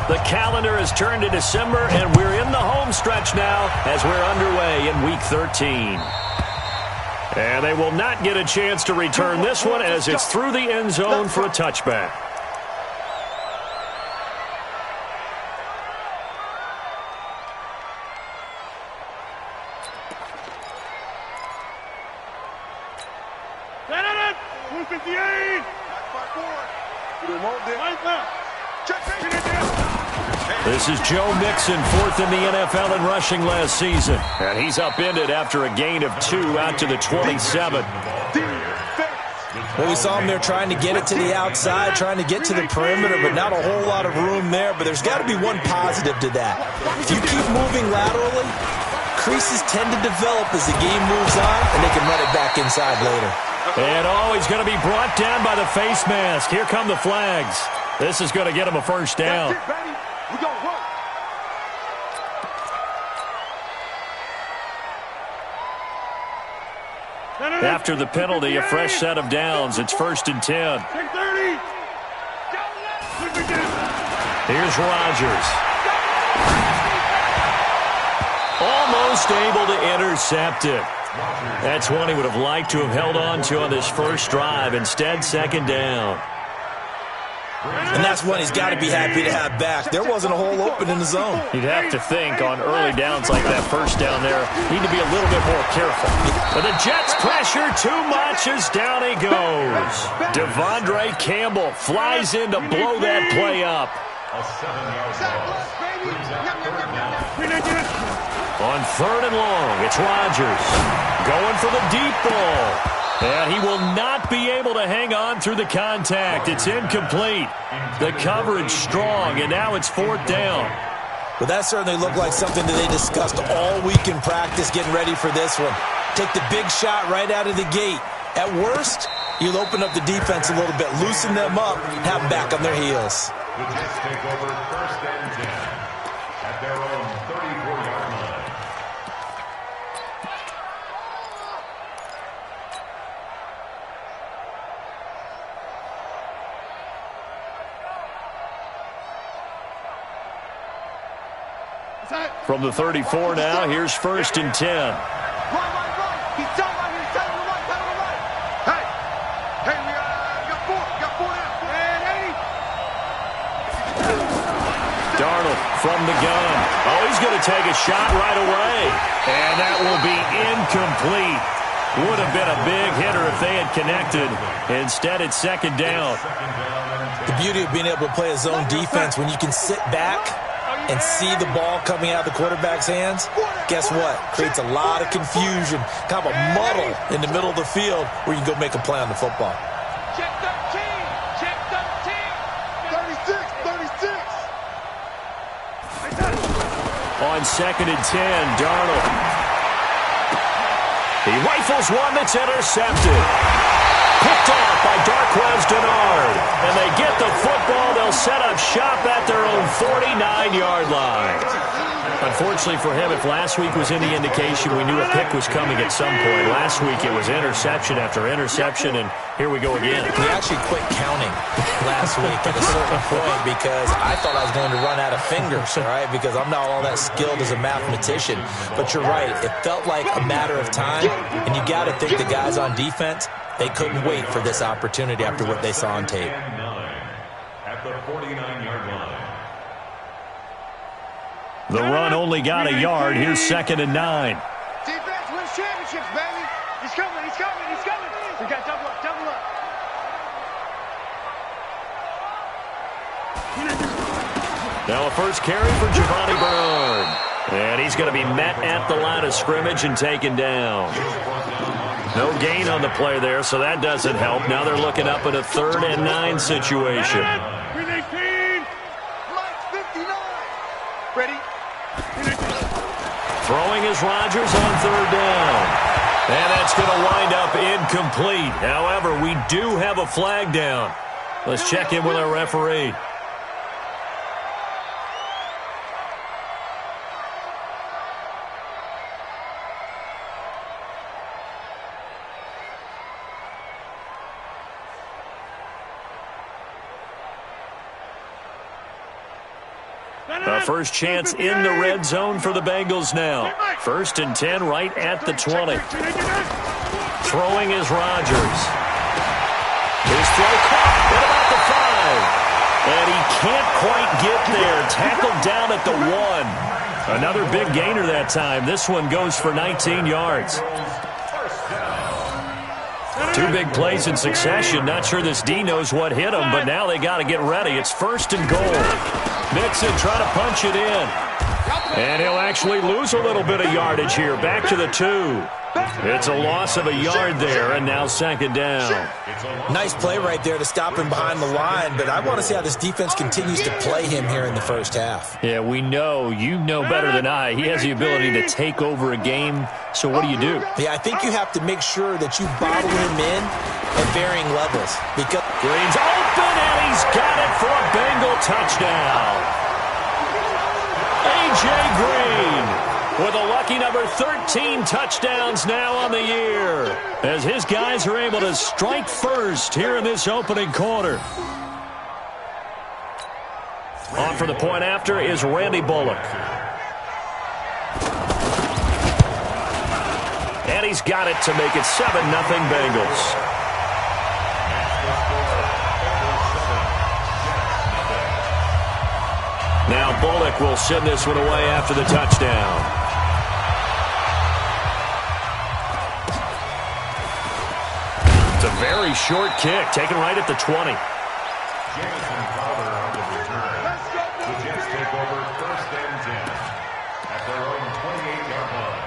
The calendar has turned to December, and we're in the home stretch now as we're underway in Week 13. And they will not get a chance to return this one as it's through the end zone for a touchback. This is Joe Mixon, fourth in the NFL in rushing last season. And he's upended after a gain of 2 out to the 27. Well, we saw him there trying to get it to the outside, trying to get to the perimeter, but not a whole lot of room there. But there's got to be one positive to that. If you keep moving laterally, creases tend to develop as the game moves on, and they can run it back inside later. And he's going to be brought down by the face mask. Here come the flags. This is going to get him a first down. After the penalty, a fresh set of downs. It's 1st and 10. Here's Rodgers. Almost able to intercept it. That's one he would have liked to have held on to on this first drive. Instead, 2nd down. And that's one he's got to be happy to have back. There wasn't a hole open in the zone. You'd have to think on early downs like that first down there, need to be a little bit more careful. But the Jets pressure too much as down he goes. Devondre Campbell flies in to blow that play up. On 3rd and long, it's Rodgers going for the deep ball. And he will not be able to hang on through the contact. It's incomplete. The coverage strong, and now it's 4th down. Well, that certainly looked like something that they discussed all week in practice getting ready for this one. Take the big shot right out of the gate. At worst, you'll open up the defense a little bit, loosen them up, and have them back on their heels. The Jets take over 1st and 10 at their own 34-yard line. From the 34 now, here's 1st and 10. Right. He's down right here. He's down to the right. Hey, we got 4 now. And 80. Darnold from the gun. Oh, he's going to take a shot right away. And that will be incomplete. Would have been a big hitter if they had connected. Instead, it's 2nd down. The beauty of being able to play a zone defense when you can sit back and see the ball coming out of the quarterback's hands, guess what? Creates a lot of confusion, kind of a muddle in the middle of the field where you can go make a play on the football. Check 13. Check 13. 36. On 2nd and 10, Darnold. He rifles one that's intercepted. Picked off by Darquez Dennard. And they get the football. They'll set up shop at their own 49-yard line. Unfortunately for him, if last week was any indication, we knew a pick was coming at some point. Last week it was interception after interception, and here we go again. We actually quit counting last week at a certain point because I thought I was going to run out of fingers, all right, because I'm not all that skilled as a mathematician. But you're right. It felt like a matter of time, and you got to think the guys on defense, they couldn't wait for this opportunity after what they saw on tape. At the 49-yard line. The run only got a yard. Here's 2nd and 9. Defense wins championships, baby. He's coming. We got double up. Now a first carry for Giovanni Bernard. And he's going to be met at the line of scrimmage and taken down. No gain on the play there, so that doesn't help. Now they're looking up at a 3rd and 9 situation. Ready? Throwing is Rodgers on 3rd down. And that's going to wind up incomplete. However, we do have a flag down. Let's check in with our referee. A first chance in the red zone for the Bengals now. 1st and 10 right at the 20. Throwing is Rodgers. His throw caught at about the 5. And he can't quite get there. Tackled down at the 1. Another big gainer that time. This one goes for 19 yards. 2 big plays in succession. Not sure this D knows what hit him, but now they got to get ready. It's 1st and goal. Mixon trying to punch it in. And he'll actually lose a little bit of yardage here. Back to the 2. It's a loss of a yard there, and now 2nd down. Nice play right there to stop him behind the line, but I want to see how this defense continues to play him here in the first half. Yeah, we know. You know better than I. He has the ability to take over a game, so what do you do? Yeah, I think you have to make sure that you bottle him in at varying levels. Because Green's open, and he's got it for a Bengal touchdown. A.J. Green with a lucky number 13 touchdowns now on the year, as his guys are able to strike first here in this opening quarter. On for the point after is Randy Bullock. And he's got it to make it 7-0 Bengals. Now Bullock will send this one away after the touchdown. It's a very short kick, taken right at the 20. Jamison Crowder on the return. The Jets take over 1st and 10 at their own 28-yard line.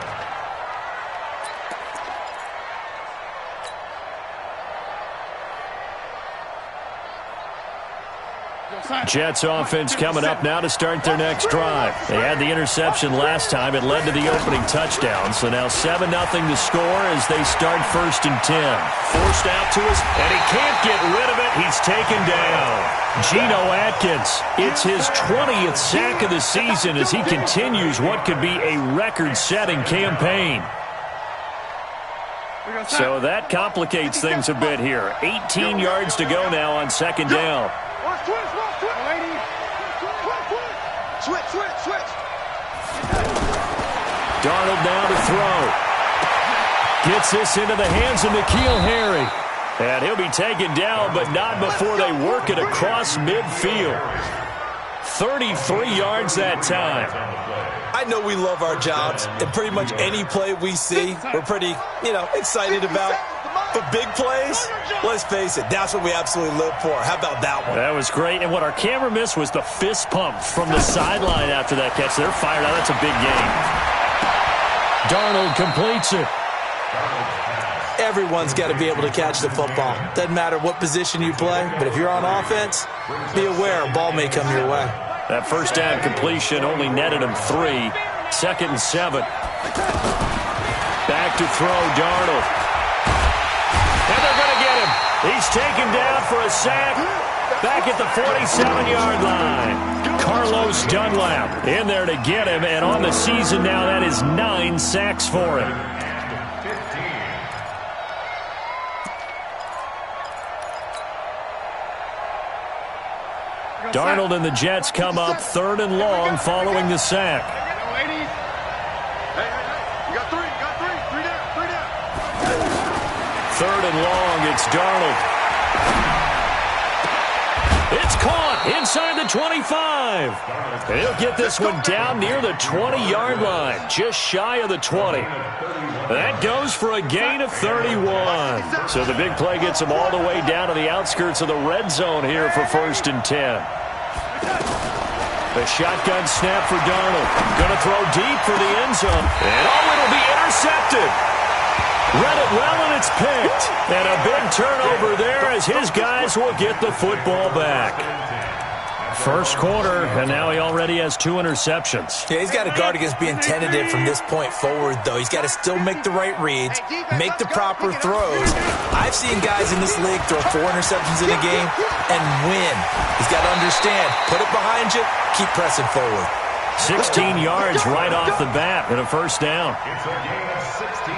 Jets offense coming up now to start their next drive. They had the interception last time. It led to the opening touchdown. So now 7-0 to score as they start 1st and 10. Forced out to us, and he can't get rid of it. He's taken down. Geno Atkins, it's his 20th sack of the season as he continues what could be a record-setting campaign. So that complicates things a bit here. 18 yards to go now on 2nd down. Switch. Darnold now to throw. Gets this into the hands of N'Keal Harry. And he'll be taken down, but not before they work it across midfield. 33 yards that time. I know we love our jobs, and pretty much any play we see, we're pretty, excited about. But big plays, let's face it, that's what we absolutely live for. How about that one? That was great. And what our camera missed was the fist pump from the sideline after that catch. They're fired out. That's a big game. Darnold completes it. Everyone's got to be able to catch the football. Doesn't matter what position you play, but if you're on offense, be aware a ball may come your way. That first down completion only netted him 3. 2nd and 7. Back to throw, Darnold. And they're going to get him. He's taken down for a sack back at the 47-yard line. Carlos Dunlap in there to get him, and on the season now, that is 9 sacks for him. Darnold and the Jets come up 3rd and long following the sack. You got three. Three down. 3rd and long, it's Darnold. It's caught inside the 25. And he'll get this one down near the 20-yard line, just shy of the 20. That goes for a gain of 31. So the big play gets him all the way down to the outskirts of the red zone here for 1st and 10. The shotgun snap for Darnold. Going to throw deep for the end zone. And it'll be intercepted. Read it well, and it's picked. And a big turnover there as his guys will get the football back. First quarter, and now he already has 2 interceptions. Yeah, he's got to guard against being tentative from this point forward, though. He's got to still make the right reads, make the proper throws. I've seen guys in this league throw 4 interceptions in a game and win. He's got to understand, put it behind you, keep pressing forward. 16 yards right off the bat and a first down.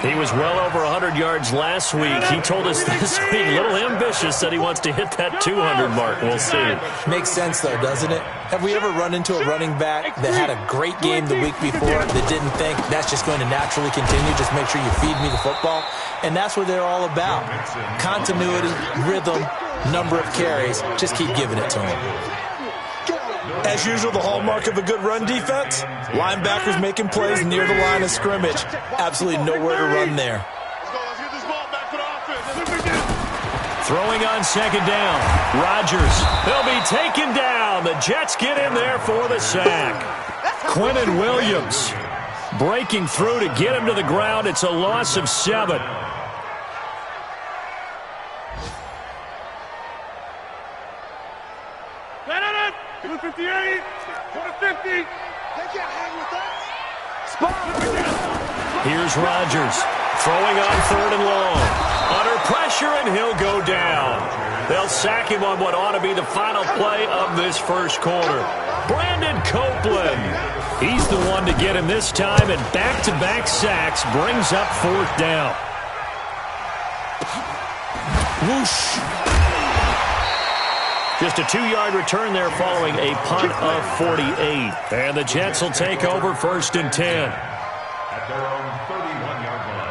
He was well over 100 yards last week. He told us this week, a little ambitious, that he wants to hit that 200 mark. We'll see. Makes sense, though, doesn't it? Have we ever run into a running back that had a great game the week before that didn't think that's just going to naturally continue? Just make sure you feed me the football. And that's what they're all about. Continuity, rhythm, number of carries. Just keep giving it to him. As usual, the hallmark of a good run defense, linebackers making plays near the line of scrimmage. Absolutely nowhere to run there. Throwing on second down. Rodgers. They'll be taken down. The Jets get in there for the sack. Quinnen Williams breaking through to get him to the ground. It's a loss of 7. Here's Rodgers throwing on 3rd and long. Under pressure, and he'll go down. They'll sack him on what ought to be the final play of this first quarter. Brandon Copeland. He's the one to get him this time, and back-to-back sacks brings up 4th down. Whoosh. Just a 2-yard return there following a punt of 48. And the Jets will take over 1st and 10. At their own 31-yard line.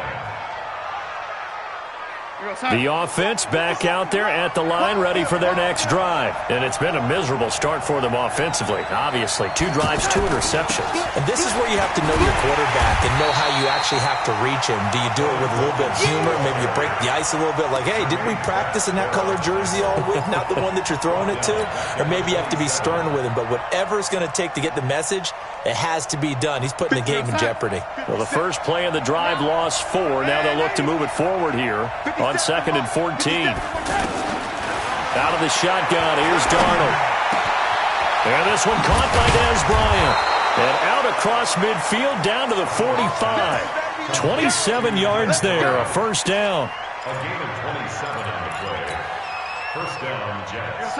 The offense back out there at the line, ready for their next drive. And it's been a miserable start for them offensively. Obviously, 2 drives, 2 interceptions. And this is where you have to know your quarterback and know how you actually have to reach him. Do you do it with a little bit of humor? Maybe you break the ice a little bit, like, hey, didn't we practice in that color jersey all week, not the one that you're throwing it to? Or maybe you have to be stern with him. But whatever it's going to take to get the message, it has to be done. He's putting the game in jeopardy. Well, the first play of the drive lost 4. Now they'll look to move it forward here on 2nd and 14. Out of the shotgun, here's Darnold. And this one caught by Dez Bryant. And out across midfield down to the 45. 27 yards there, a first down. A gain of 27 on the play. First down, Jets.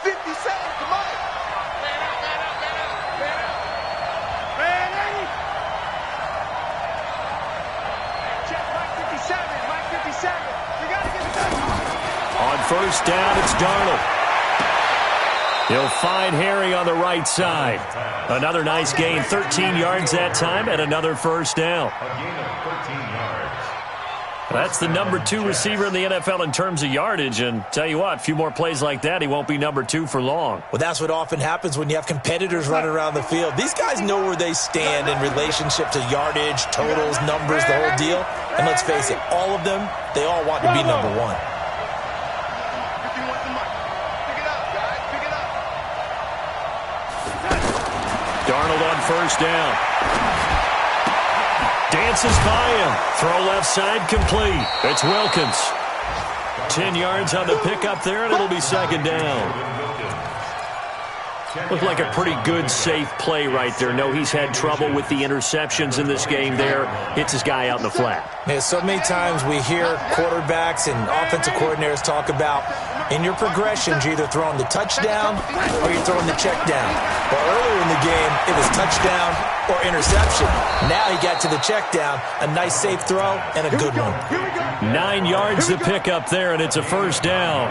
50 seconds to Mike. On first down, it's Darnold. He'll find Harry on the right side. Another nice gain, 13 yards that time, and another first down. A gain of 13 yards. That's the number 2 receiver in the NFL in terms of yardage, and tell you what, a few more plays like that, he won't be number 2 for long. Well, that's what often happens when you have competitors running around the field. These guys know where they stand in relationship to yardage, totals, numbers, the whole deal. And let's face it, all of them, they all want to be number 1. Darnold on first down. Dances by him. Throw left side complete. It's Wilkins. 10 yards on the pickup there, and it'll be 2nd down. Looked like a pretty good, safe play right there. No, he's had trouble with the interceptions in this game there. Hits his guy out in the flat. Yeah, so many times we hear quarterbacks and offensive coordinators talk about in your progressions, you're either throwing the touchdown or you're throwing the check down. Well, earlier in the game, it was touchdown or interception. Now he got to the check down, a nice safe throw, and a good one. 9 yards to pick up there, and it's a first down.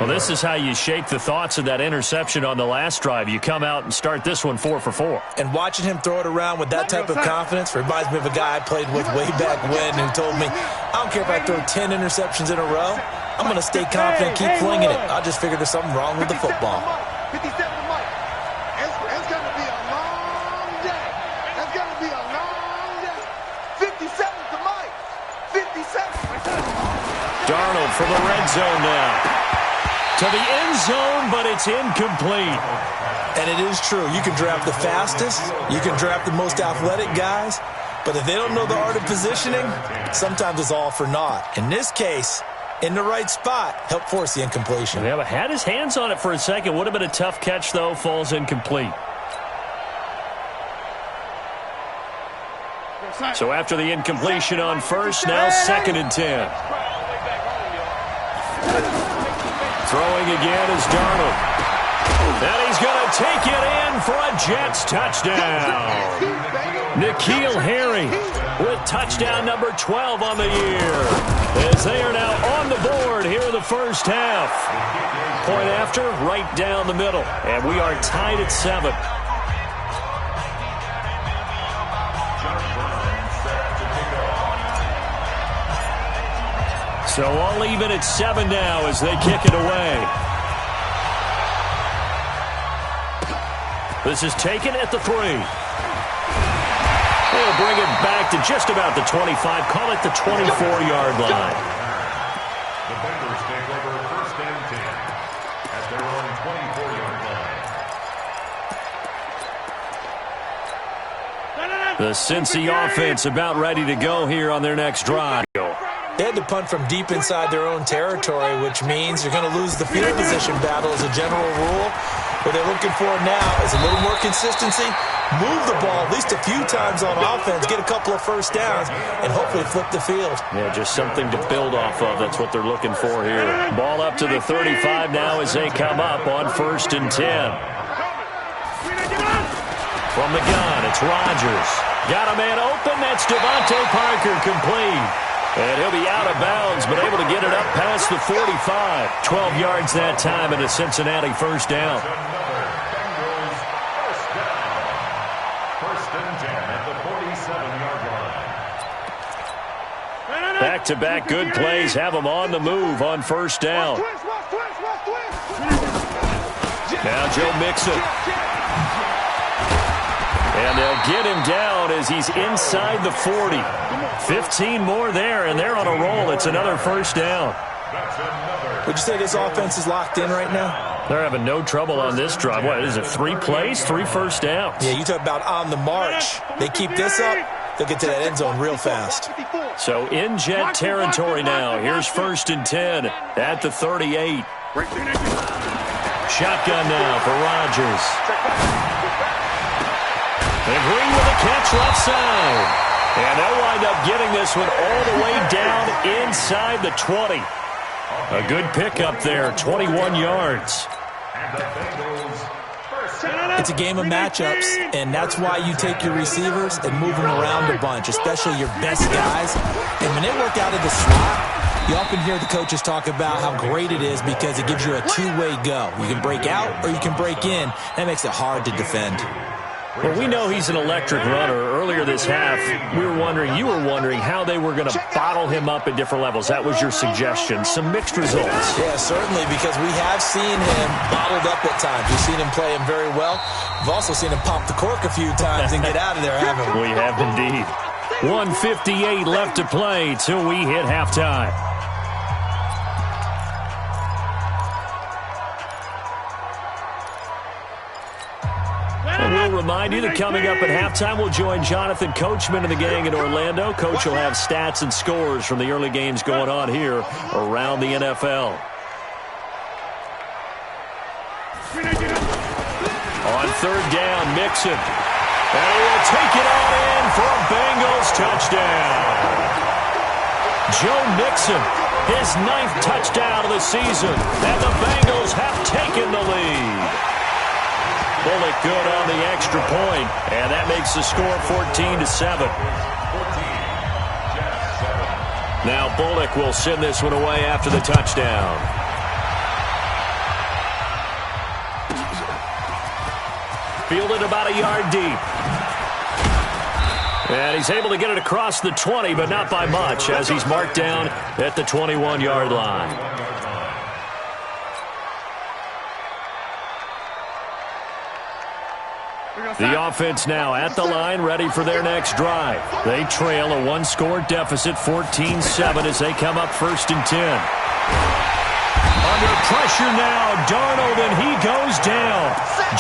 Well, this is how you shake the thoughts of that interception on the last drive. You come out and start this one 4 for 4. And watching him throw it around with that type of confidence reminds me of a guy I played with way back when who told me, I don't care if I throw 10 interceptions in a row. I'm going to stay confident, keep flinging it. I just figured there's something wrong with the football. 57 to Mike. It's going to be a long day. It's going to be a long day. 57 to Mike. 57. Darnold from the red zone now. To the end zone, but it's incomplete. And it is true. You can draft the fastest. You can draft the most athletic guys. But if they don't know the art of positioning, sometimes it's all for naught. In this case, in the right spot, helped force the incompletion. Yeah, but had his hands on it for a second. Would have been a tough catch, though. Falls incomplete. So after the incompletion on first, now 2nd and 10. Throwing again is Darnold. And he's going to take it in for a Jets touchdown. N'Keal Harry with touchdown number 12 on the year, as they are now on the board here in the first half. Point after, right down the middle, and we are tied at 7. So all even at 7 now as they kick it away. This is taken at the 3. They'll bring it back to just about the 25. Call it the 24-yard line. The Bengals take over first and 10 at their own 24-yard line. The Cincy offense about ready to go here on their next drive. They had to punt from deep inside their own territory, which means you're going to lose the field position battle as a general rule. What they're looking for now is a little more consistency, move the ball at least a few times on offense, get a couple of first downs, and hopefully flip the field. Yeah, just something to build off of. That's what they're looking for here. Ball up to the 35 now as they come up on first and 10. From the gun, it's Rodgers. Got a man open. That's Devontae Parker, complete. And he'll be out of bounds, but able to get it up past the 45. 12 yards that time, and a Cincinnati first down. First and 10 at the 47-yard line. Back-to-back good plays have them on the move on first down. Now Joe Mixon. And they'll get him down as he's inside the 40. 15 more there, and they're on a roll. It's another first down. Would you say this offense is locked in right now? They're having no trouble on this drive. What is it, 3 plays, 3 first downs? Yeah, you talk about on the march. They keep this up, they'll get to that end zone real fast. So in Jet territory now. Here's first and 10 at the 38. Shotgun now for Rodgers. And Green with a catch left side. And they'll wind up getting this one all the way down inside the 20. A good pickup there, 21 yards. It's a game of matchups, and that's why you take your receivers and move them around a bunch, especially your best guys. And when they work out of the slot, you often hear the coaches talk about how great it is because it gives you a two-way go. You can break out or you can break in. That makes it hard to defend. Well, we know he's an electric runner. Earlier this half, you were wondering how they were going to bottle him up at different levels. That was your suggestion. Some mixed results. Yeah, certainly, because we have seen him bottled up at times. We've seen him play him very well. We've also seen him pop the cork a few times and get out of there, haven't we? We have indeed. 1:58 left to play till we hit halftime. And we'll remind you that coming up at halftime, we'll join Jonathan Coachman and the gang in Orlando. Coach will have stats and scores from the early games going on here around the NFL. On third down, Mixon. And he will take it on in for a Bengals touchdown. Joe Mixon, his 9th touchdown of the season, and the Bengals have taken the lead. Bullock good on the extra point, and that makes the score 14-7. Now Bullock will send this one away after the touchdown. Fielded about a yard deep. And he's able to get it across the 20, but not by much, as he's marked down at the 21-yard line. The offense now at the line, ready for their next drive. They trail a one-score deficit, 14-7, as they come up first and 10. Under pressure now, Darnold, and he goes down.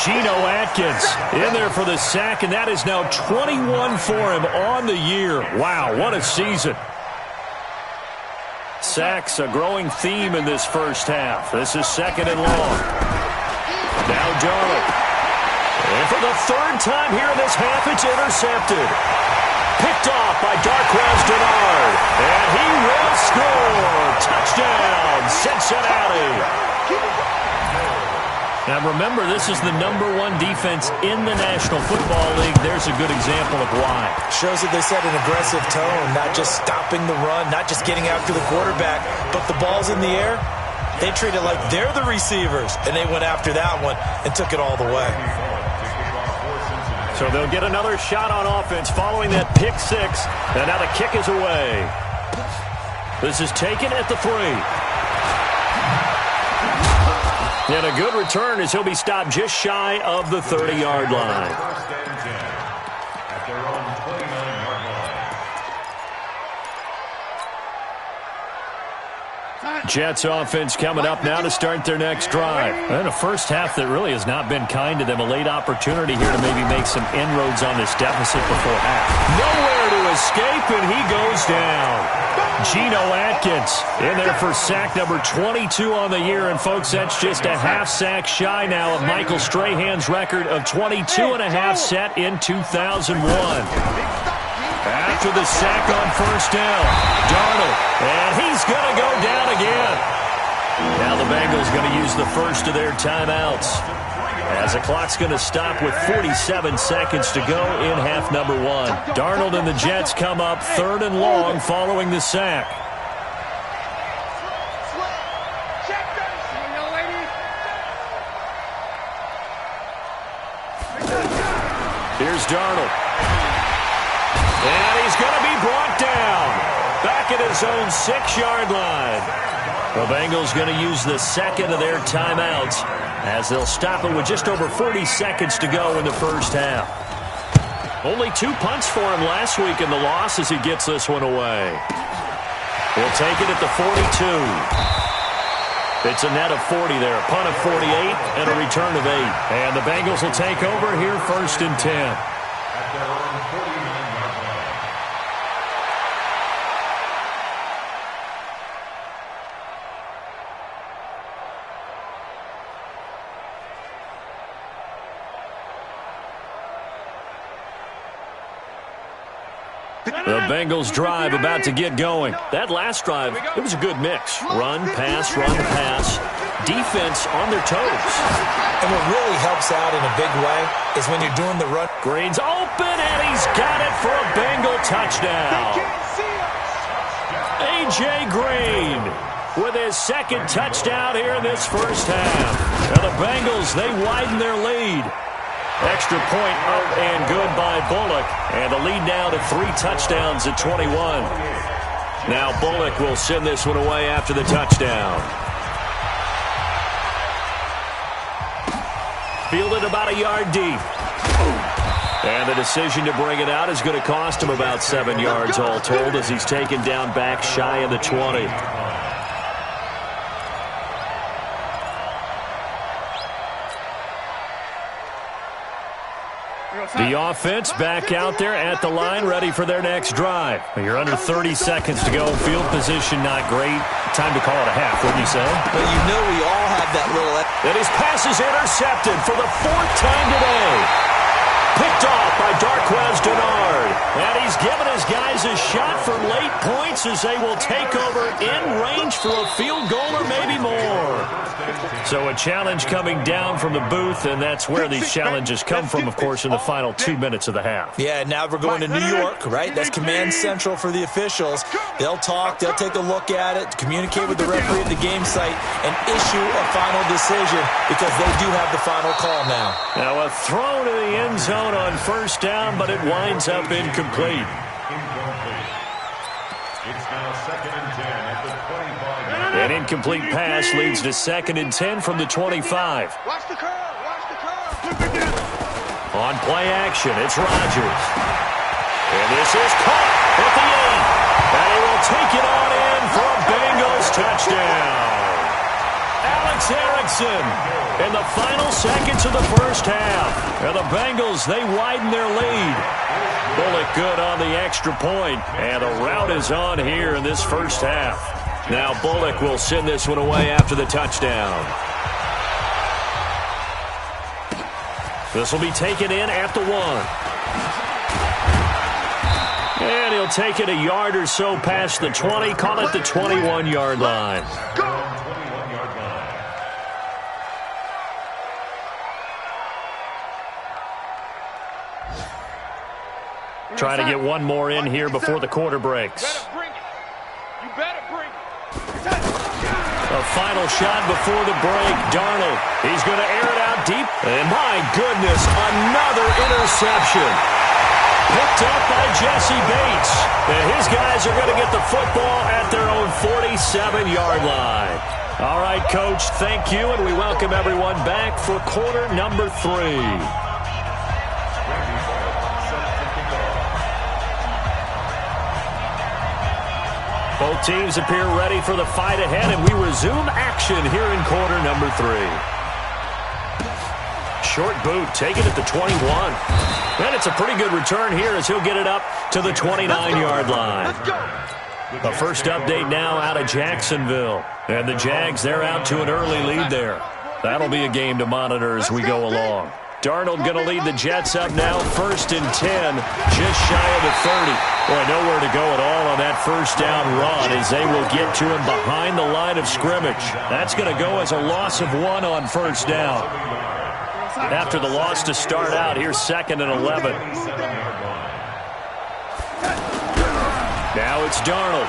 Geno Atkins in there for the sack, and that is now 21 for him on the year. Wow, what a season. Sacks, a growing theme in this first half. This is second and long. Now Darnold. And for the third time here in this half, it's intercepted. Picked off by Darquez Dennard. And he will score. Touchdown, Cincinnati. Now remember, this is the #1 defense in the National Football League. There's a good example of why. Shows that they set an aggressive tone, not just stopping the run, not just getting after the quarterback, but the ball's in the air. They treat it like they're the receivers, and they went after that one and took it all the way. So they'll get another shot on offense following that pick six. And now the kick is away. This is taken at the 3. And a good return as he'll be stopped just shy of the 30-yard line. First and 10 at their own 29-yard line. Jets offense coming up now to start their next drive. And a first half that really has not been kind to them. A late opportunity here to maybe make some inroads on this deficit before half. Nowhere to escape, and he goes down. Geno Atkins in there for sack number 22 on the year. And, folks, that's just a half sack shy now of Michael Strahan's record of 22.5 set in 2001. After the sack on first down, Darnold, and he's going to go down again. Now the Bengals going to use the first of their timeouts, as the clock's going to stop with 47 seconds to go in half number 1. Darnold and the Jets come up 3rd and long following the sack. Here's Darnold. And he's going to be brought down back at his own 6-yard line. The Bengals going to use the second of their timeouts as they'll stop it with just over 40 seconds to go in the first half. Only 2 punts for him last week in the loss as he gets this one away. We'll take it at the 42. It's a net of 40 there. A punt of 48 and a return of 8. And the Bengals will take over here 1st and 10. At their own 49-yard line. The Bengals drive about to get going. That last drive, it was a good mix. Run, pass, defense on their toes. And what really helps out in a big way is when you're doing the run. Green's open, and he's got it for a Bengal touchdown. A.J. Green with his second touchdown here in this first half. Now the Bengals, they widen their lead. Extra point up and good by Bullock. And the lead now to 3 touchdowns at 21. Now Bullock will send this one away after the touchdown. Fielded about a yard deep. And the decision to bring it out is going to cost him about 7 yards all told as he's taken down back shy of the 20. The offense back out there at the line, ready for their next drive. You're under 30 seconds to go. Field position not great. Time to call it a half, wouldn't you say? But you know we all have that little... And his pass is intercepted for the 4th time today. Picked off by Darquez Denard. And he's given his guys a shot for late points as they will take over in range for a field goal or maybe more. So a challenge coming down from the booth, and that's where these challenges come from, of course, in the final 2 minutes of the half. Yeah, now we're going to New York, right? That's command central for the officials. They'll talk, they'll take a look at it, communicate with the referee at the game site, and issue a final decision because they do have the final call now. Now a throw to the end zone on first down, but it winds up incomplete. It's now 2nd and 10 at the 25. An incomplete pass leads to 2nd and 10 from the 25. Watch the curve. Watch the curve. On play action, it's Rodgers. And this is caught at the 8. And he will take it on in for a Bengals touchdown. Alex Erickson in the final seconds of the first half. And the Bengals, they widen their lead. Bullock good on the extra point. And the route is on here in this first half. Now Bullock will send this one away after the touchdown. This will be taken in at the 1. And he'll take it a yard or so past the 20. Call it the 21-yard line. Trying to get one more in here before the quarter breaks. You better bring it. A final shot before the break. Darnold, he's going to air it out deep. And my goodness, another interception. Picked up by Jesse Bates. And his guys are going to get the football at their own 47-yard line. All right, Coach, thank you, and we welcome everyone back for quarter number 3. Both teams appear ready for the fight ahead, and we resume action here in quarter number 3. Short boot, taken at the 21. And it's a pretty good return here as he'll get it up to the 29-yard line. A first update now out of Jacksonville. And the Jags, they're out to an early lead there. That'll be a game to monitor as we go along. Darnold going to lead the Jets up now, 1st and 10, just shy of the 30. Boy, nowhere to go at all on that first down run as they will get to him behind the line of scrimmage. That's going to go as a loss of 1 on first down. After the loss to start out, here's 2nd and 11. Now it's Darnold.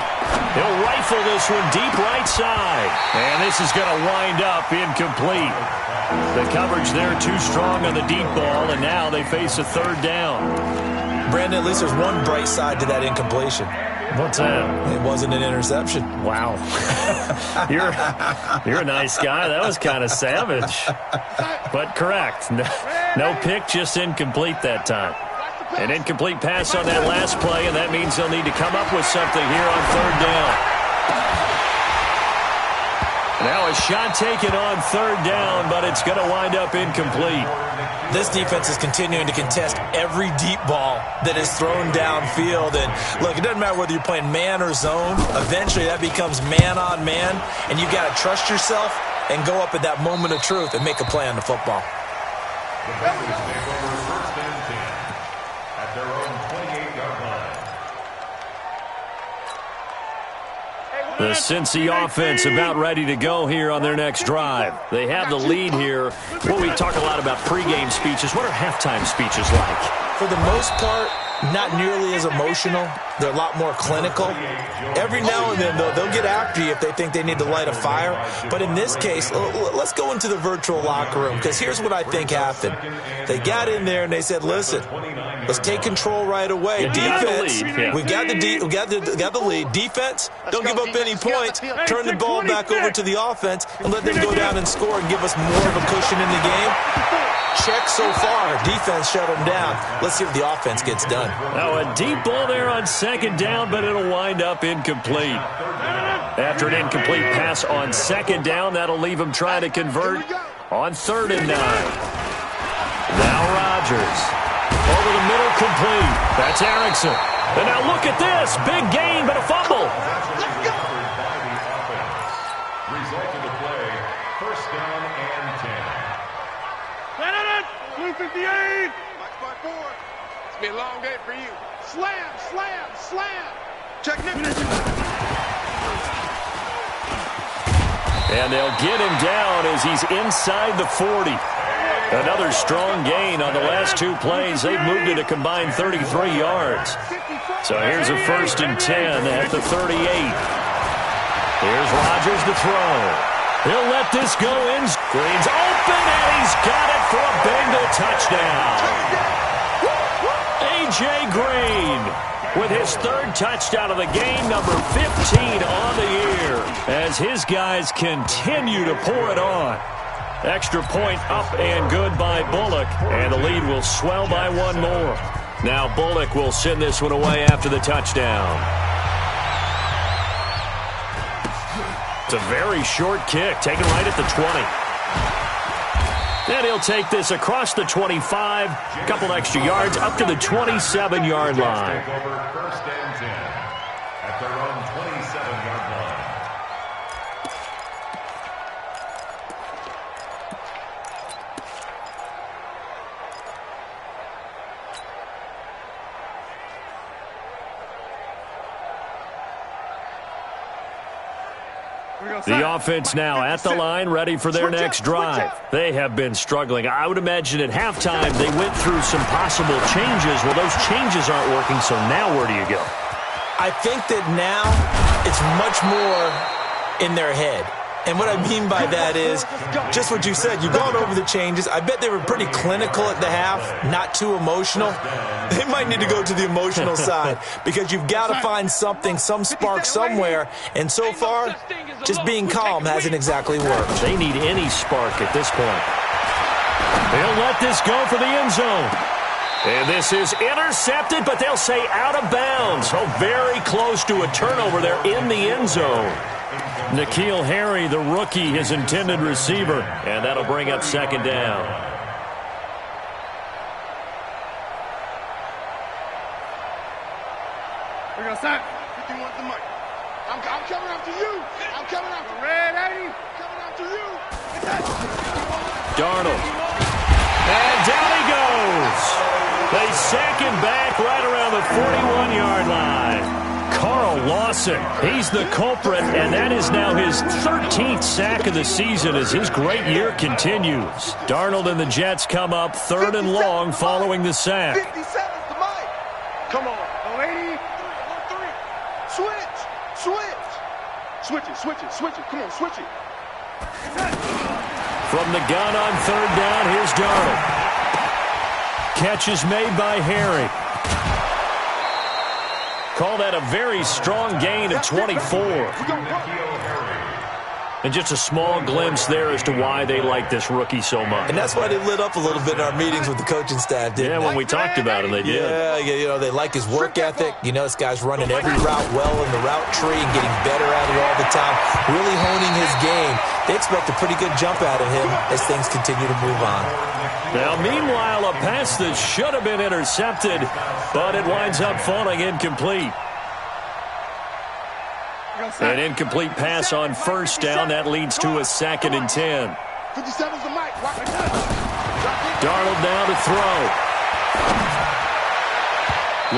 He'll rifle this one deep right side. And this is going to wind up incomplete. The coverage there too strong on the deep ball, and now they face a 3rd down. Brandon, at least there's one bright side to that incompletion. What's that? It wasn't an interception. Wow. You're a nice guy. That was kind of savage. But correct. No pick, just incomplete that time. An incomplete pass on that last play, and that means they'll need to come up with something here on 3rd down. Now a shot taken on 3rd down, but it's going to wind up incomplete. This defense is continuing to contest every deep ball that is thrown downfield. And, look, it doesn't matter whether you're playing man or zone. Eventually that becomes man on man, and you got to trust yourself and go up at that moment of truth and make a play on the football. The Bengals take over 1st and 10 at their own 28-yard line. The Cincy offense about ready to go here on their next drive. They have the lead here. Well, we talk a lot about pregame speeches. What are halftime speeches like? For the most part, not nearly as emotional. They're a lot more clinical. Every now and then, though, they'll get after you if they think they need to light a fire. But in this case, let's go into the virtual locker room, because here's what I think happened. They got in there and they said, listen, let's take control right away. Defense, we got the lead. Defense, don't give up any points. Turn the ball back over to the offense and let them go down and score and give us more of a cushion in the game. Check so far. Defense shut them down. Let's see what the offense gets done. Now a deep ball there on 2nd down, but it'll wind up incomplete. After an incomplete pass on 2nd down, that'll leave him trying to convert on 3rd and 9. Now Rodgers. Over the middle, complete. That's Erickson. And now look at this. Big gain, but a fumble. Result of the play, 1st down and 10. Blue 58. Watch my board. It's been a long day for you. Slam, slam, slam. Check Nick. And they'll get him down as he's inside the 40. Another strong gain on the last 2 plays. They've moved it a combined 33 yards. So here's a 1st and 10 at the 38. Here's Rodgers to throw. He'll let this go in. Screens open, and he's got it for a Bengal touchdown. A.J. Green with his 3rd touchdown of the game, number 15 on the year, as his guys continue to pour it on. Extra point up and good by Bullock, and the lead will swell by 1 more. Now Bullock will send this one away after the touchdown. It's a very short kick, taken right at the 20. And he'll take this across the 25, a couple extra yards, up to the 27-yard line. Take over 1st and 10 at their own 27-yard line. The offense now at the line, ready for their next drive. They have been struggling. I would imagine at halftime they went through some possible changes. Well, those changes aren't working, so now where do you go? I think that now it's much more in their head. And what I mean by that is just what you said. You've gone over the changes. I bet they were pretty clinical at the half, not too emotional. They might need to go to the emotional side because you've got to find something, some spark somewhere. And so far, just being calm hasn't exactly worked. They need any spark at this point. They'll let this go for the end zone. And this is intercepted, but they'll say out of bounds. Oh, very close to a turnover there in the end zone. N'Keal Harry, the rookie, his intended receiver. And that'll bring up second down. We're going to start. 51 to Mike. I'm coming after you. I'm coming after Red 80. Coming after you. Darnold. And down he goes. They sack him back right around the 41-yard line. Carl Lawson, he's the culprit, and that is now his 13th sack of the season as his great year continues. Darnold and the Jets come up third and long following the sack. 57 to Mike. Come on. 80. 3. Switch. Switch it. Come on, switch it. From the gun on third down, here's Darnold. Catch is made by Harry. Call that a very strong gain of 24. And just a small glimpse there as to why they like this rookie so much. And that's why they lit up a little bit in our meetings with the coaching staff, didn't they? When we talked about him, they did. Yeah, you know, they like his work ethic. You know, this guy's running every route well in the route tree and getting better at it all the time, really honing his game. They expect a pretty good jump out of him as things continue to move on. Now, meanwhile, a pass that should have been intercepted, but it winds up falling incomplete. An incomplete pass on first down. That leads to a 2nd and 10. 57's the mic. Darnold now to throw.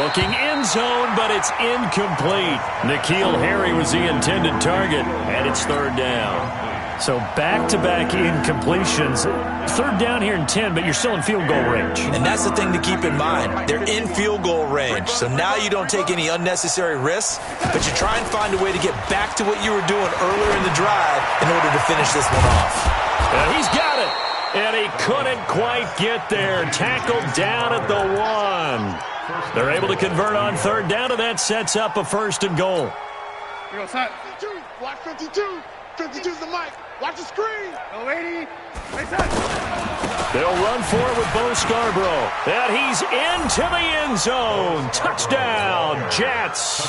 Looking end zone, but it's incomplete. N'Keal Harry was the intended target, and it's third down. So back-to-back incompletions. Third down here in 10, but you're still in field goal range. And that's the thing to keep in mind. They're in field goal range. So now you don't take any unnecessary risks, but you try and find a way to get back to what you were doing earlier in the drive in order to finish this one off. And he's got it. And he couldn't quite get there. Tackled down at the 1. They're able to convert on third down, and that sets up a 1st and goal. Watch 52. 52's the mic. Watch the screen. 80. They'll run for it with Bo Scarborough. And he's into the end zone. Touchdown, Jets.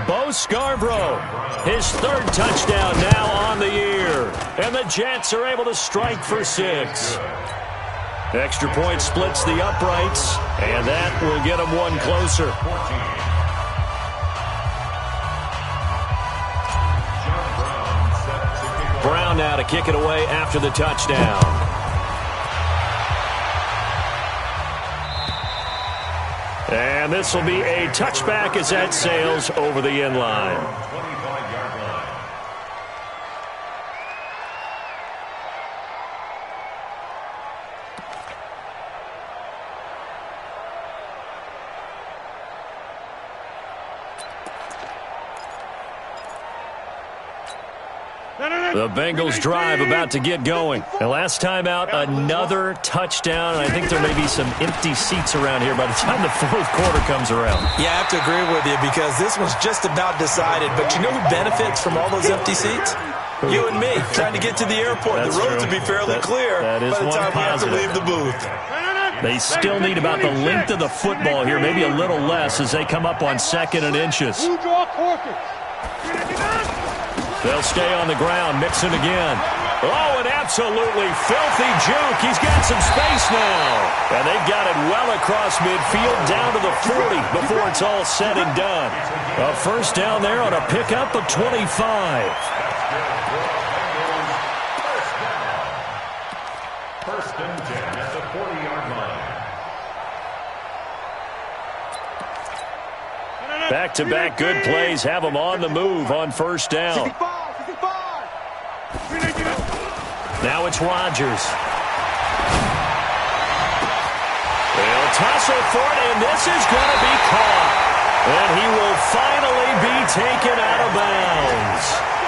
Bo Scarborough, his 3rd touchdown now on the year. And the Jets are able to strike for 6. Extra point splits the uprights, and that will get them one closer. Brown now to kick it away after the touchdown. And this will be a touchback as that sails over the end line. 25-yard line. The Bengals drive about to get going. And last time out, another touchdown. And I think there may be some empty seats around here by the time the 4th quarter comes around. Yeah, I have to agree with you because this one's just about decided. But you know who benefits from all those empty seats? You and me, trying to get to the airport. That's the roads true. will be fairly clear that is by the time we have to positive. leave the booth. They still need about the length of the football here, maybe a little less as they come up on 2nd and inches. They'll stay on the ground, mixing again. Oh, an absolutely filthy juke. He's got some space now. And they've got it well across midfield down to the 40 before it's all said and done. A 1st down there on a pickup of 25. 1st and 10 at the 40-yard line. Back-to-back good plays have them on the move on 1st down. 65. Now it's Rodgers. They'll tussle for it, and this is going to be caught. And he will finally be taken out of bounds.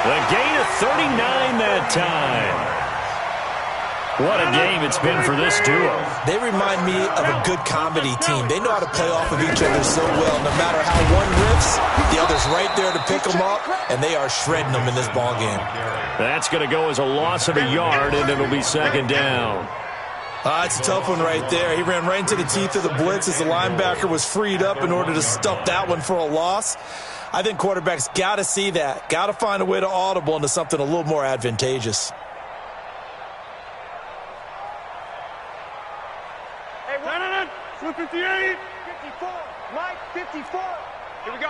The gain of 39 that time. What a game it's been for this duo. They remind me of a good comedy team. They know how to play off of each other so well. No matter how one riffs, the other's right there to pick them up, and they are shredding them in this ball game. That's going to go as a loss of a yard, and it'll be second down. It's a tough one right there. He ran right into the teeth of the blitz as the linebacker was freed up in order to stuff that one for a loss. I think quarterbacks got to see that. Got to find a way to audible into something a little more advantageous. Hey, 58. 54. Mike, 54. Here we go.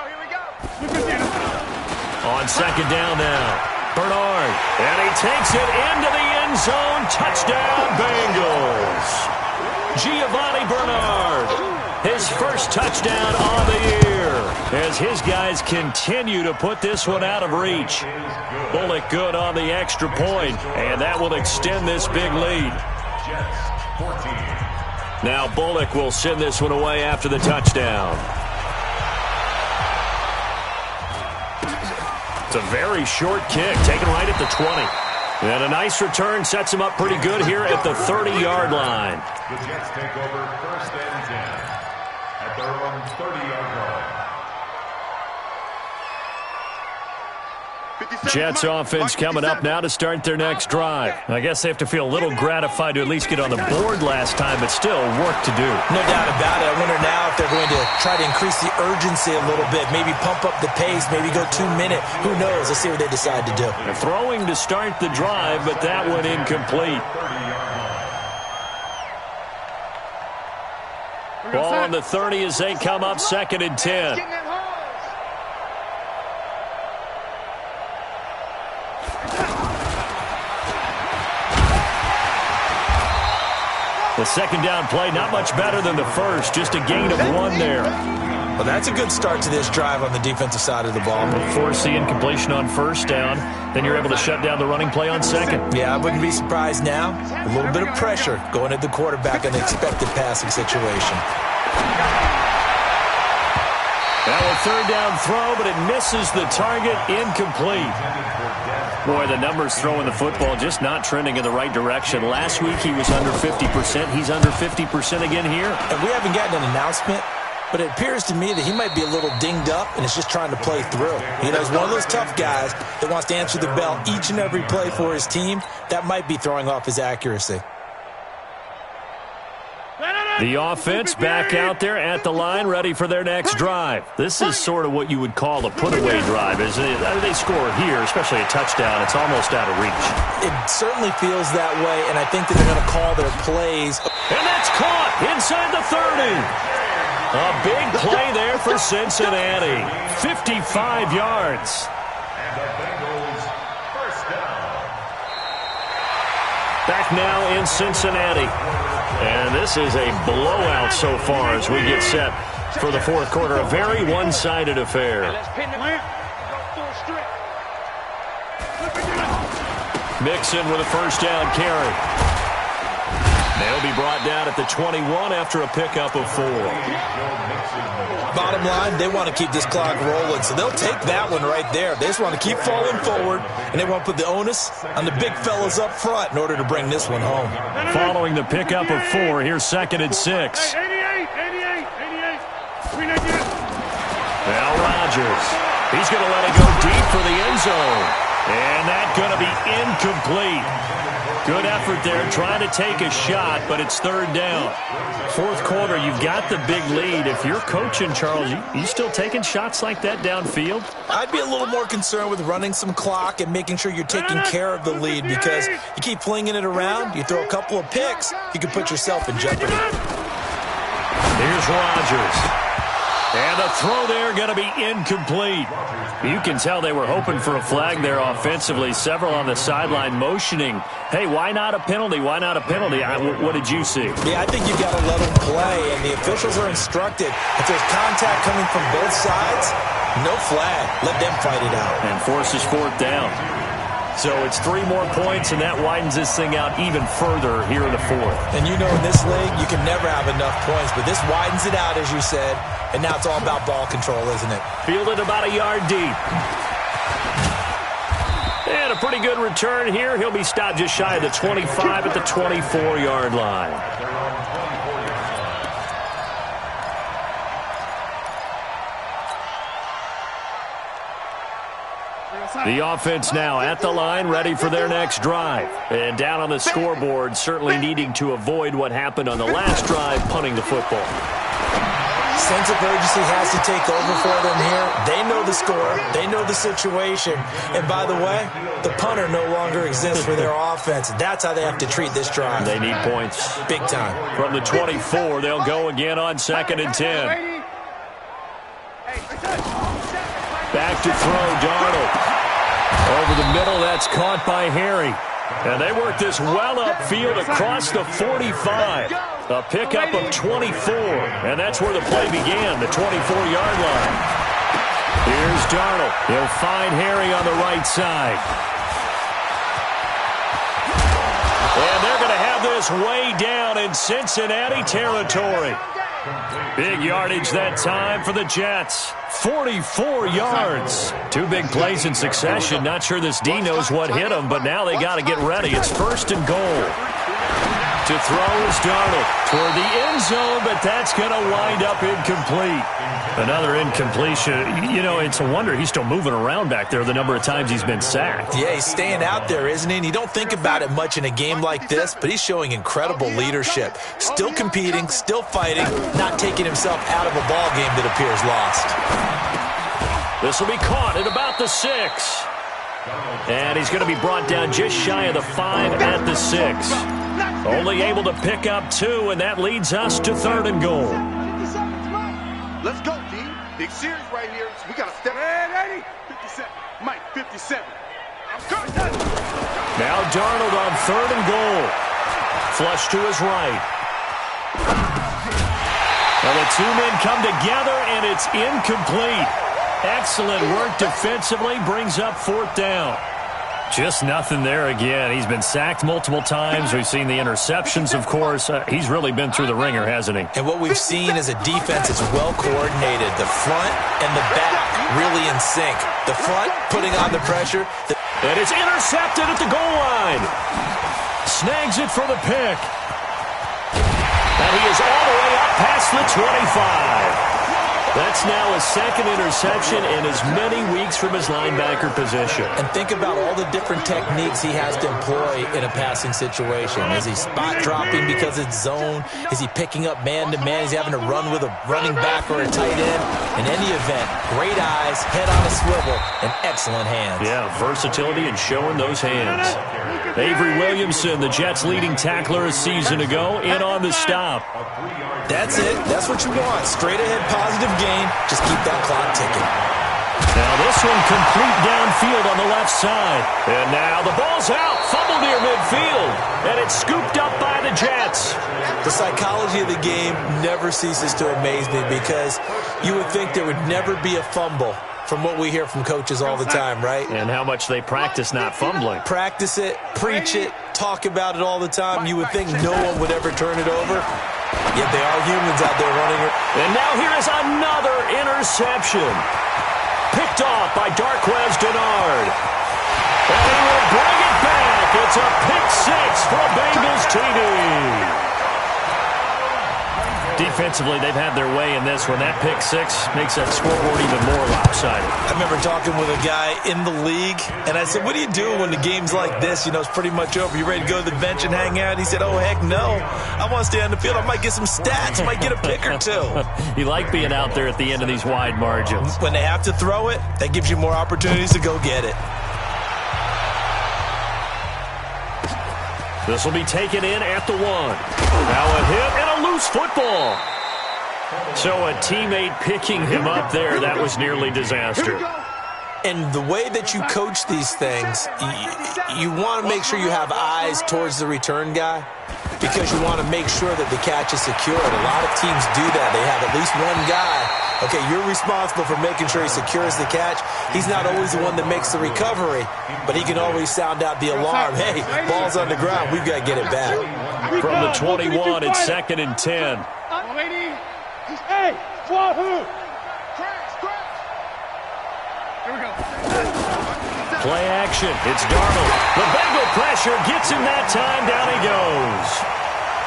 On second down now. Bernard, and he takes it into the end zone. Touchdown, Bengals. Giovanni Bernard, his first touchdown on the year, as his guys continue to put this one out of reach. Bullock good on the extra point, and that will extend this big lead. Now Bullock will send this one away after the touchdown. It's a very short kick, taken right at the 20. And a nice return sets him up pretty good here at the 30-yard line. The Jets take over first and 10 at their own 30-yard line. Jets offense coming up now to start their next drive. I guess they have to feel a little gratified to at least get on the board last time, but still work to do. No doubt about it. I wonder now if they're going to try to increase the urgency a little bit, maybe pump up the pace, maybe go 2 minute. Who knows? Let's see what they decide to do. They're throwing to start the drive, but that one incomplete. Ball on the 30 as they come up second and 10. The second down play, not much better than the first, just a gain of 1 there. Well, that's a good start to this drive on the defensive side of the ball. Force the incompletion on first down, then you're able to shut down the running play on second. Yeah, I wouldn't be surprised now. A little bit of pressure going at the quarterback in the expected passing situation. Now a third down throw, but it misses the target, incomplete. Boy, the numbers throwing the football just not trending in the right direction. Last week he was under 50%. He's under 50% again here. And we haven't gotten an announcement, but it appears to me that he might be a little dinged up and is just trying to play through. You know, he's one of those tough guys that wants to answer the bell each and every play for his team. That might be throwing off his accuracy. The offense back out there at the line, ready for their next drive. This is sort of what you would call a put-away drive, isn't it? They score here, especially a touchdown. It's almost out of reach. It certainly feels that way, and I think that they're going to call their plays. And that's caught inside the 30. A big play there for Cincinnati. 55 yards. And the Bengals first down. Back now in Cincinnati. And this is a blowout so far as we get set for the fourth quarter. A very one-sided affair. Mixon with a first down carry. They'll be brought down at the 21 after a pickup of 4. Bottom line, they want to keep this clock rolling, so they'll take that one right there. They just want to keep falling forward, and they want to put the onus on the big fellas up front in order to bring this one home. Following the pickup of 4, here's second and 6. 88. Now Rodgers. He's going to let it go deep for the end zone. And that's going to be incomplete. Good effort there, trying to take a shot, but it's third down. Fourth quarter, you've got the big lead. If you're coaching, Charles, you still taking shots like that downfield? I'd be a little more concerned with running some clock and making sure you're taking care of the lead, because you keep flinging it around, you throw a couple of picks, you can put yourself in jeopardy. Here's Rodgers. And the throw there going to be incomplete. You can tell they were hoping for a flag there offensively. Several on the sideline motioning, hey, why not a penalty? Why not a penalty? What did you see? Yeah, I think you've got to let them play, and the officials are instructed. If there's contact coming from both sides, no flag. Let them fight it out. And forces fourth down. So it's 3 more points, and that widens this thing out even further here in the fourth. And you know in this league, you can never have enough points, but this widens it out, as you said, and now it's all about ball control, isn't it? Fielded about a yard deep. And a pretty good return here. He'll be stopped just shy of the 25 at the 24-yard line. The offense now at the line, ready for their next drive. And down on the scoreboard, certainly needing to avoid what happened on the last drive, punting the football. Sense of urgency has to take over for them here. They know the score. They know the situation. And by the way, the punter no longer exists for their offense. That's how they have to treat this drive. They need points. Big time. From the 24, they'll go again on 2nd and 10. Back to throw, Darnold. Over the middle, that's caught by Harry. And they work this well upfield across the 45. A pickup of 24. And that's where the play began, the 24-yard line. Here's Darnold. He'll find Harry on the right side. And they're going to have this way down in Cincinnati territory. Big yardage that time for the Jets. 44 yards. 2 big plays in succession. Not sure this D knows what hit him, but now they got to get ready. It's 1st and goal. To throw is Darnold toward the end zone, but that's going to wind up incomplete. Another incompletion. You know, it's a wonder he's still moving around back there the number of times he's been sacked. Yeah, he's staying out there, isn't he? And you don't think about it much in a game like this, but he's showing incredible leadership. Still competing, still fighting, not taking himself out of a ball game that appears lost. This will be caught at about the 6. And he's going to be brought down just shy of the 5 at the 6. Only able to pick up 2, and that leads us to 3rd and goal. Let's go, D. Big series right here. We got to step. 57. Mike, 57. Now Darnold on 3rd and goal. Flush to his right. Well, the 2 men come together, and it's incomplete. Excellent work defensively. Brings up 4th down. Just nothing there again. He's been sacked multiple times. We've seen the interceptions, of course. He's really been through the ringer, hasn't he? And what we've seen is a defense that's well coordinated. The front and the back really in sync. The front putting on the pressure. And it's intercepted at the goal line. Snags it for the pick. And he is all the way up past the 25. That's now his 2nd interception in as many weeks from his linebacker position. And think about all the different techniques he has to employ in a passing situation. Is he spot dropping because it's zone? Is he picking up man-to-man? Is he having to run with a running back or a tight end? In any event, great eyes, head on a swivel, and excellent hands. Yeah, versatility and showing those hands. Avery Williamson, the Jets' leading tackler a season ago, in on the stop. That's it. That's what you want. Straight ahead, positive gain. Just keep that clock ticking. Now this one complete downfield on the left side. And now the ball's out. Fumble near midfield. And it's scooped up by the Jets. The psychology of the game never ceases to amaze me because you would think there would never be a fumble from what we hear from coaches all the time, right? And how much they practice not fumbling. Practice it, preach it, talk about it all the time. You would think no one would ever turn it over. Yet they are humans out there running it. And now here is another interception. Picked off by Darquez Denard. And he will bring it back. It's a pick 6 for a Bengals TD. Defensively, they've had their way in this one. That pick 6 makes that scoreboard even more lopsided. I remember talking with a guy in the league, and I said, what do you do when the game's like this? You know, it's pretty much over. You ready to go to the bench and hang out? He said, oh, heck no. I want to stay on the field. I might get some stats. I might get a pick or 2. You like being out there at the end of these wide margins. When they have to throw it, that gives you more opportunities to go get it. This will be taken in at the 1. Now a hit and a loose football. So a teammate picking him up there, that was nearly disaster. And the way that you coach these things, you want to make sure you have eyes towards the return guy. because you want to make sure that the catch is secured. A lot of teams do that. They have at least one guy. Okay, you're responsible for making sure he secures the catch. He's not always the one that makes the recovery, but he can always sound out the alarm. Hey, ball's on the ground. We've got to get it back. From the 21, it's 2nd and 10. Hey, Wahoo! Here we go. Play action. It's Darnold. The Bengal pressure gets him that time. Down he goes.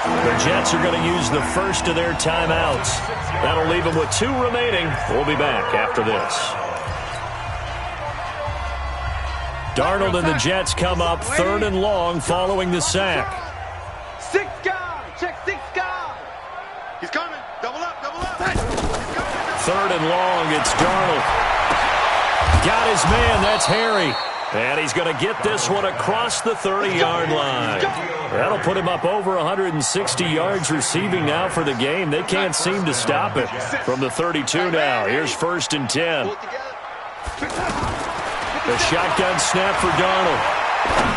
The Jets are going to use the first of their timeouts. That'll leave them with 2 remaining. We'll be back after this. Darnold and the Jets come up 3rd and long following the sack. 6 guys. Check 6 guys. He's coming. Double up, double up. 3rd and long. It's Darnold. Got his man. That's Harry. And he's going to get this one across the 30-yard line. That'll put him up over 160 yards receiving now for the game. They can't seem to stop it. From the 32 now, here's 1st and 10. The shotgun snap for Darnold.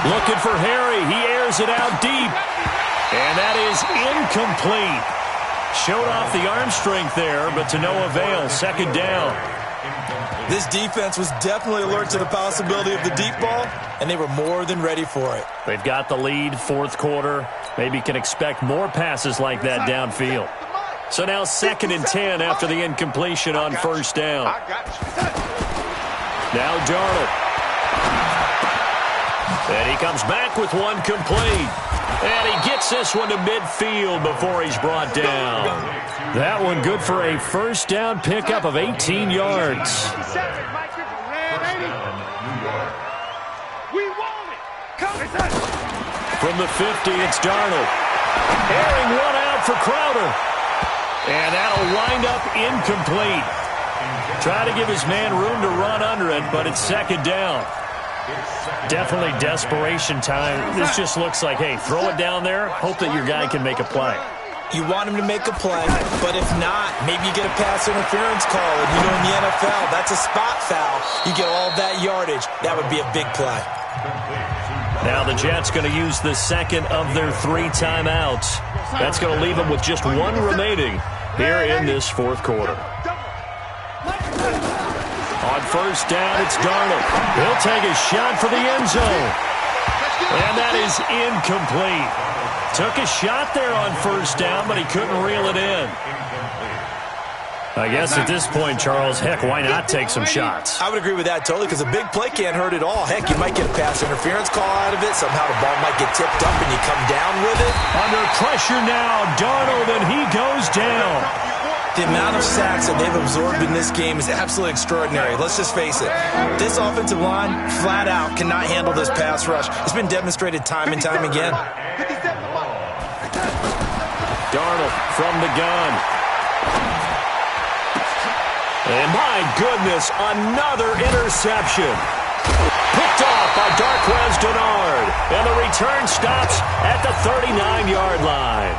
Looking for Harry. He airs it out deep. And that is incomplete. Showed off the arm strength there, but to no avail. 2nd down. This defense was definitely alert to the possibility of the deep ball, and they were more than ready for it. They've got the lead, 4th quarter. Maybe can expect more passes like that downfield. So now 2nd and 10 after the incompletion on 1st down. Now Darnold. And he comes back with one complete. And he gets this one to midfield before he's brought down. That one good for a 1st down pickup of 18 yards. From the 50, it's Darnold. Airing one out for Crowder. And that'll wind up incomplete. Try to give his man room to run under it, but it's 2nd down. Definitely desperation time. This just looks like, hey, throw it down there, hope that your guy can make a play. You want him to make a play, but if not, maybe you get a pass interference call. And you know, in the NFL, that's a spot foul. You get all that yardage. That would be a big play. Now the Jets going to use the 2nd of their 3 timeouts. That's going to leave them with just 1 remaining here in this 4th quarter. On 1st down, it's Darnold. He'll take a shot for the end zone. And that is incomplete. Took a shot there on 1st down, but he couldn't reel it in. I guess at this point, Charles, heck, why not take some shots? I would agree with that totally, because a big play can't hurt at all. Heck, you might get a pass interference call out of it. Somehow the ball might get tipped up and you come down with it. Under pressure now, Darnold, and he goes down. The amount of sacks that they've absorbed in this game is absolutely extraordinary. Let's just face it. This offensive line, flat out, cannot handle this pass rush. It's been demonstrated time and time again. Darnold from the gun. And my goodness, another interception. Picked off by Darquez Denard. And the return stops at the 39-yard line.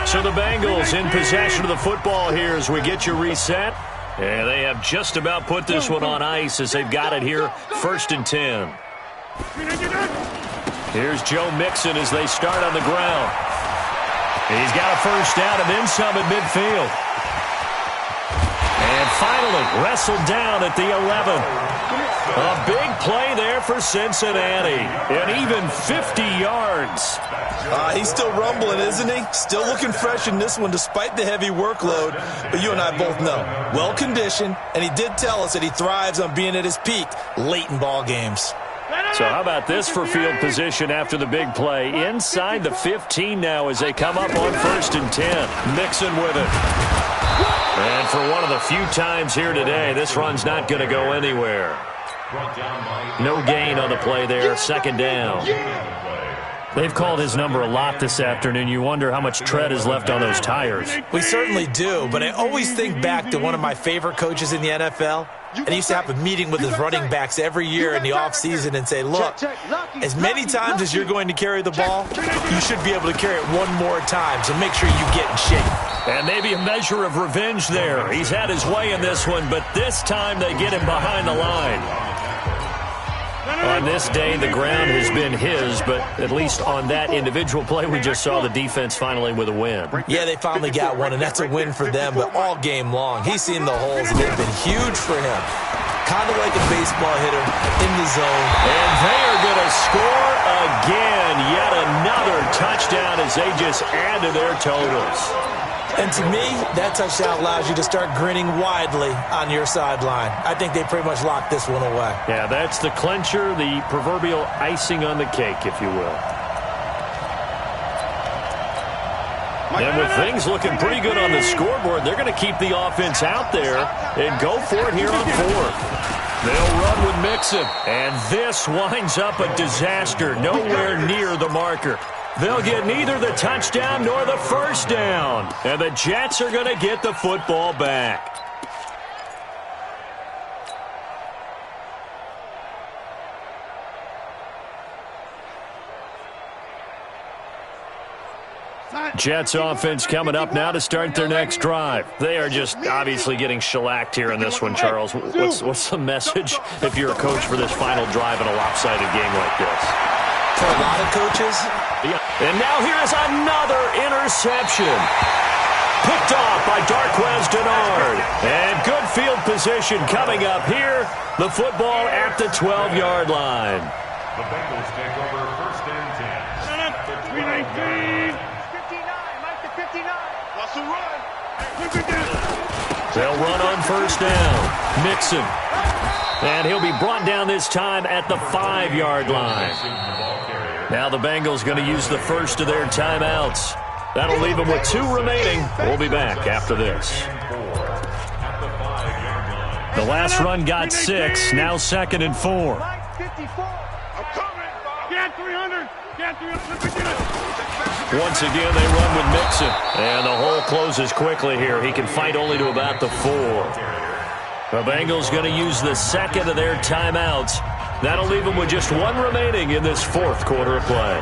So the Bengals in possession of the football here as we get you reset. And they have just about put this one on ice as they've got it here, 1st and 10. Here's Joe Mixon as they start on the ground. He's got a 1st down and then some at midfield. And finally wrestled down at the 11. A big play there for Cincinnati. And even 50 yards. He's still rumbling, isn't he? Still looking fresh in this one despite the heavy workload. But you and I both know, well-conditioned, and he did tell us that he thrives on being at his peak late in ball games. So how about this for field position after the big play? Inside the 15 now as they come up on 1st and 10. Mixon with it. And for one of the few times here today, this run's not going to go anywhere. No gain on the play there, 2nd down. They've called his number a lot this afternoon. You wonder how much tread is left on those tires. We certainly do, but I always think back to one of my favorite coaches in the NFL. And he used to have a meeting with his running backs every year in the offseason and say, look, as many times as you're going to carry the ball, you should be able to carry it one more time, so make sure you get in shape. And maybe a measure of revenge there. He's had his way in this one, but this time they get him behind the line. On this day, the ground has been his, but at least on that individual play, we just saw the defense finally with a win. Yeah, they finally got one, and that's a win for them, but all game long, he's seen the holes, and they've been huge for him. Kind of like a baseball hitter in the zone. And they are going to score again. Yet another touchdown as they just add to their totals. And to me, that touchdown allows you to start grinning widely on your sideline. I think they pretty much locked this one away. Yeah, that's the clincher, the proverbial icing on the cake, if you will. And with things looking pretty good on the scoreboard, they're going to keep the offense out there and go for it here on fourth. They'll run with Mixon, and this winds up a disaster, nowhere near the marker. They'll get neither the touchdown nor the first down, and the Jets are going to get the football back. Jets offense coming up now to start their next drive. They are just obviously getting shellacked here in this one, Charles. What's the message if you're a coach for this final drive in a lopsided game like this? For a lot of coaches. Yeah. And now here's another interception. Picked off by Darquez Denard. And good field position coming up here. The football at the 12-yard line. The Bengals take over first and 10. 319. 59. Mike to 59. What's the run? They'll run on first down. Mixon. And he'll be brought down this time at the 5-yard line. Now the Bengals going to use the first of their timeouts. That'll leave them with 2 remaining. We'll be back after this. The last run got 6. Now 2nd and 4. Once again, they run with Mixon. And the hole closes quickly here. He can fight only to about the 4. The Bengals going to use the 2nd of their timeouts. That'll leave them with just 1 remaining in this 4th quarter of play.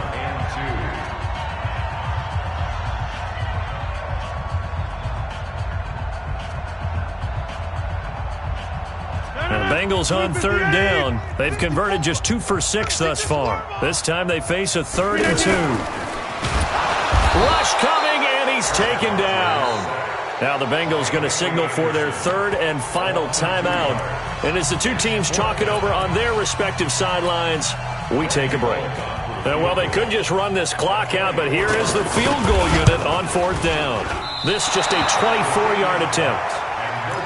And the Bengals on 3rd down. They've converted just 2 for 6 thus far. This time they face a 3rd and 2. Rush coming, and he's taken down. Now the Bengals going to signal for their 3rd and final timeout. And as the 2 teams talk it over on their respective sidelines, we take a break. And well, they could just run this clock out, but here is the field goal unit on 4th down. This just a 24-yard attempt.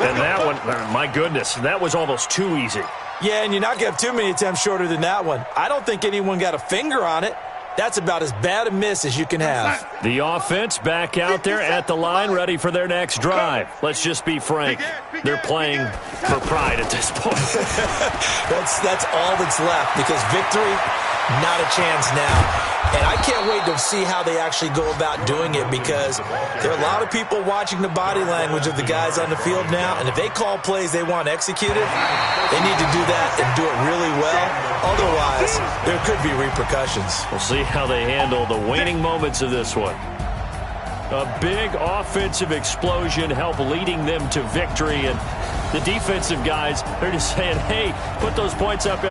And that one, my goodness, that was almost too easy. Yeah, and you're not going to have too many attempts shorter than that one. I don't think anyone got a finger on it. That's about as bad a miss as you can have. The offense back out there at the line, ready for their next drive. Let's just be frank. They're playing for pride at this point. That's all that's left, because victory, not a chance now. And I can't wait to see how they actually go about doing it, because there are a lot of people watching the body language of the guys on the field now, and if they call plays they want executed, they need to do that and do it really well. Otherwise, there could be repercussions. We'll see how they handle the waning moments of this one. A big offensive explosion help leading them to victory, and the defensive guys, they're just saying, hey, put those points up.